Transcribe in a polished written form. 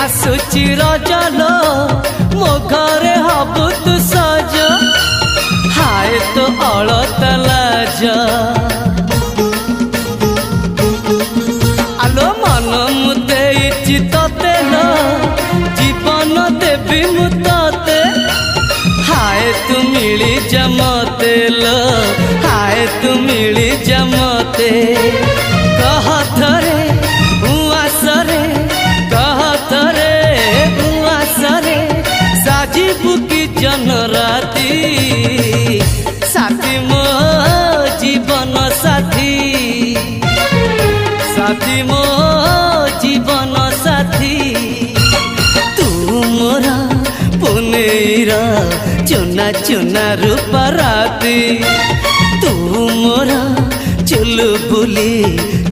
आसुची रजलो मो घरे हबु तू सज हाय तो अलता लाज आलो मन मु देइछि तते लो जीवन देवी मु तते हाय तू मिली जमते लो हाय तू मिली जमते कह थरे उआसरे कह थरे उआसरे साजिबु की जन राती साथी मो जीवन साथी साथी मो जीवन साथी तू मोरा पुनेरा चुना चुना रूपा राती तू मोरा चुलबुली।